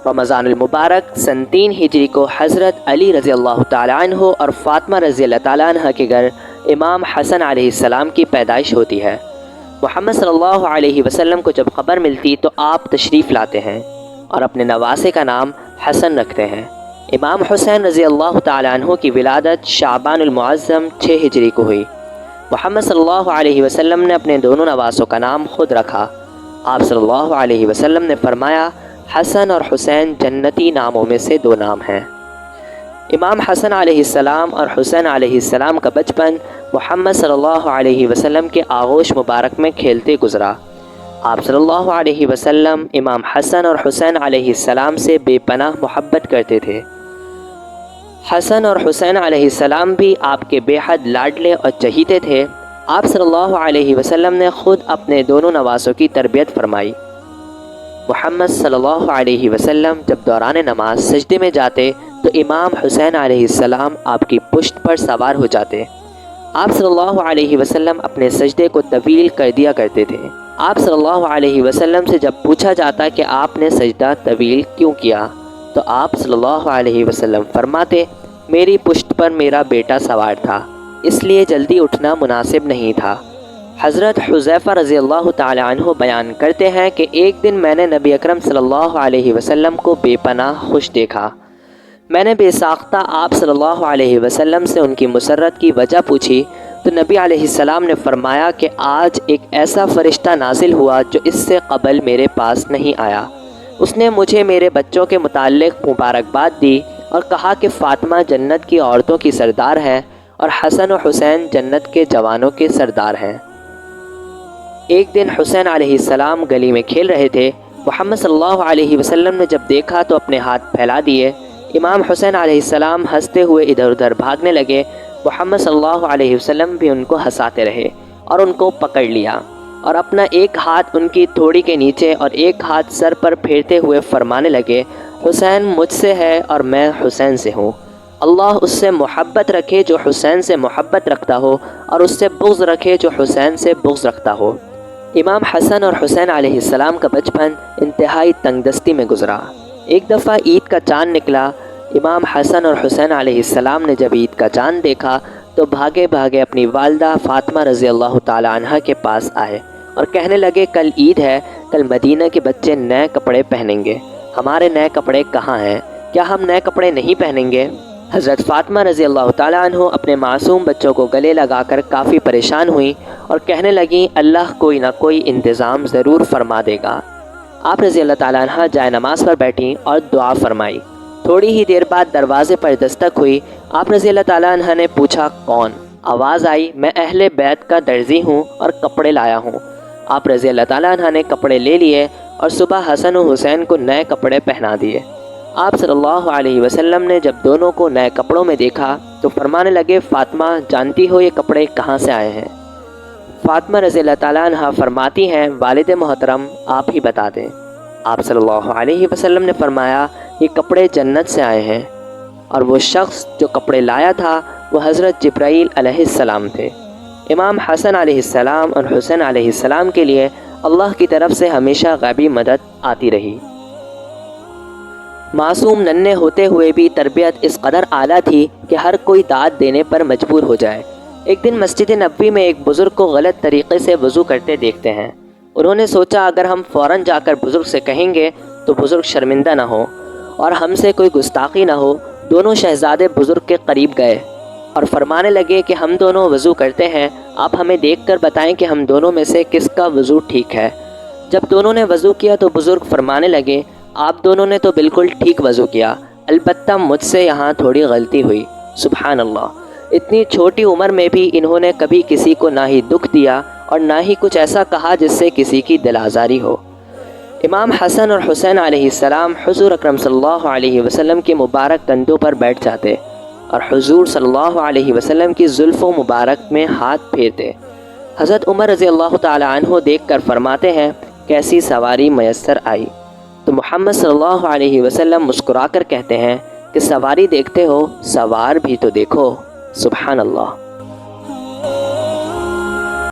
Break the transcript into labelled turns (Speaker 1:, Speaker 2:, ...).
Speaker 1: رمضان المبارک سن 3 ہجری کو حضرت علی رضی اللہ تعالیٰ عنہ اور فاطمہ رضی اللہ تعالیٰ عنہ کے گھر امام حسن علیہ السلام کی پیدائش ہوتی ہے۔ محمد صلی اللہ علیہ وسلم کو جب خبر ملتی تو آپ تشریف لاتے ہیں اور اپنے نواسے کا نام حسن رکھتے ہیں۔ امام حسین رضی اللہ تعالیٰ عنہ کی ولادت شعبان المعظم 6 ہجری کو ہوئی۔ محمد صلی اللہ علیہ وسلم نے اپنے دونوں نواسوں کا نام خود رکھا۔ آپ صلی اللہ علیہ وسلم نے فرمایا، حسن اور حسین جنتی ناموں میں سے 2 نام ہیں۔ امام حسن علیہ السلام اور حسین علیہ السلام کا بچپن محمد صلی اللہ علیہ وسلم کے آغوش مبارک میں کھیلتے گزرا۔ آپ صلی اللہ علیہ وسلم امام حسن اور حسین علیہ السلام سے بے پناہ محبت کرتے تھے۔ حسن اور حسین علیہ السلام بھی آپ کے بے حد لاڈلے اور چہیتے تھے۔ آپ صلی اللہ علیہ وسلم نے خود اپنے دونوں نواسوں کی تربیت فرمائی۔ محمد صلی اللہ علیہ وسلم جب دوران نماز سجدے میں جاتے تو امام حسین علیہ السلام آپ کی پشت پر سوار ہو جاتے۔ آپ صلی اللہ علیہ وسلم اپنے سجدے کو طویل کر دیا کرتے تھے۔ آپ صلی اللہ علیہ وسلم سے جب پوچھا جاتا کہ آپ نے سجدہ طویل کیوں کیا تو آپ صلی اللہ علیہ وسلم فرماتے، میری پشت پر میرا بیٹا سوار تھا، اس لیے جلدی اٹھنا مناسب نہیں تھا۔ حضرت حذیفہ رضی اللہ تعالی عنہ بیان کرتے ہیں کہ ایک دن میں نے نبی اکرم صلی اللہ علیہ وسلم کو بے پناہ خوش دیکھا۔ میں نے بے ساختہ آپ صلی اللہ علیہ وسلم سے ان کی مسرت کی وجہ پوچھی تو نبی علیہ السلام نے فرمایا کہ آج ایک ایسا فرشتہ نازل ہوا جو اس سے قبل میرے پاس نہیں آیا۔ اس نے مجھے میرے بچوں کے متعلق مبارکباد دی اور کہا کہ فاطمہ جنت کی عورتوں کی سردار ہے اور حسن و حسین جنت کے جوانوں کے سردار ہیں۔ ایک دن حسین علیہ السلام گلی میں کھیل رہے تھے۔ محمد صلی اللہ علیہ وسلم نے جب دیکھا تو اپنے ہاتھ پھیلا دیے۔ امام حسین علیہ السلام ہنستے ہوئے ادھر ادھر بھاگنے لگے۔ محمد صلی اللہ علیہ وسلم بھی ان کو ہنساتے رہے اور ان کو پکڑ لیا اور اپنا ایک ہاتھ ان کی تھوڑی کے نیچے اور ایک ہاتھ سر پر پھیرتے ہوئے فرمانے لگے، حسین مجھ سے ہے اور میں حسین سے ہوں۔ اللہ اس سے محبت رکھے جو حسین سے محبت رکھتا ہو اور اس سے بغض رکھے جو حسین سے بغض رکھتا ہو۔ امام حسن اور حسین علیہ السلام کا بچپن انتہائی تنگ دستی میں گزرا۔ ایک دفعہ عید کا چاند نکلا۔ امام حسن اور حسین علیہ السلام نے جب عید کا چاند دیکھا تو بھاگے بھاگے اپنی والدہ فاطمہ رضی اللہ تعالی عنہ کے پاس آئے اور کہنے لگے، کل عید ہے، کل مدینہ کے بچے نئے کپڑے پہنیں گے، ہمارے نئے کپڑے کہاں ہیں؟ کیا ہم نئے کپڑے نہیں پہنیں گے؟ حضرت فاطمہ رضی اللہ تعالیٰ عنہ اپنے معصوم بچوں کو گلے لگا کر کافی پریشان ہوئیں اور کہنے لگیں، اللہ کوئی نہ کوئی انتظام ضرور فرما دے گا۔ آپ رضی اللہ تعالیٰ عنہ جائے نماز پر بیٹھیں اور دعا فرمائی۔ تھوڑی ہی دیر بعد دروازے پر دستک ہوئی۔ آپ رضی اللہ تعالیٰ عنہ نے پوچھا، کون؟ آواز آئی، میں اہل بیت کا درزی ہوں اور کپڑے لایا ہوں۔ آپ رضی اللہ تعالیٰ عنہ نے کپڑے لے لیے اور صبح حسن و حسین کو نئے کپڑے پہنا دیے۔ آپ صلی اللہ علیہ وسلم نے جب دونوں کو نئے کپڑوں میں دیکھا تو فرمانے لگے، فاطمہ جانتی ہو یہ کپڑے کہاں سے آئے ہیں؟ فاطمہ رضی اللہ تعالیٰ عنہ فرماتی ہیں، والد محترم آپ ہی بتا دیں۔ آپ صلی اللہ علیہ وسلم نے فرمایا، یہ کپڑے جنت سے آئے ہیں، اور وہ شخص جو کپڑے لایا تھا وہ حضرت جبرائیل علیہ السلام تھے۔ امام حسن علیہ السلام اور حسین علیہ السلام کے لیے اللہ کی طرف سے ہمیشہ غیبی مدد آتی رہی۔ معصوم ننھے ہوتے ہوئے بھی تربیت اس قدر اعلیٰ تھی کہ ہر کوئی داد دینے پر مجبور ہو جائے۔ ایک دن مسجد نبوی میں ایک بزرگ کو غلط طریقے سے وضو کرتے دیکھتے ہیں۔ انہوں نے سوچا اگر ہم فوراً جا کر بزرگ سے کہیں گے تو بزرگ شرمندہ نہ ہو اور ہم سے کوئی گستاخی نہ ہو۔ دونوں شہزادے بزرگ کے قریب گئے اور فرمانے لگے کہ ہم دونوں وضو کرتے ہیں، آپ ہمیں دیکھ کر بتائیں کہ ہم دونوں میں سے کس کا وضو ٹھیک ہے۔ جب دونوں نے وضو کیا تو بزرگ فرمانے لگے، آپ دونوں نے تو بالکل ٹھیک وضو کیا، البتہ مجھ سے یہاں تھوڑی غلطی ہوئی۔ سبحان اللہ! اتنی چھوٹی عمر میں بھی انہوں نے کبھی کسی کو نہ ہی دکھ دیا اور نہ ہی کچھ ایسا کہا جس سے کسی کی دل آزاری ہو۔ امام حسن اور حسین علیہ السلام حضور اکرم صلی اللہ علیہ وسلم کے مبارک کندھوں پر بیٹھ جاتے اور حضور صلی اللہ علیہ وسلم کی زلفوں مبارک میں ہاتھ پھیرتے۔ حضرت عمر رضی اللہ تعالی عنہ دیکھ کر فرماتے ہیں، کیسی سواری میسر آئی؟ تو محمد صلی اللہ علیہ وسلم مسکرا کر کہتے ہیں کہ سواری دیکھتے ہو، سوار بھی تو دیکھو۔ سبحان اللہ!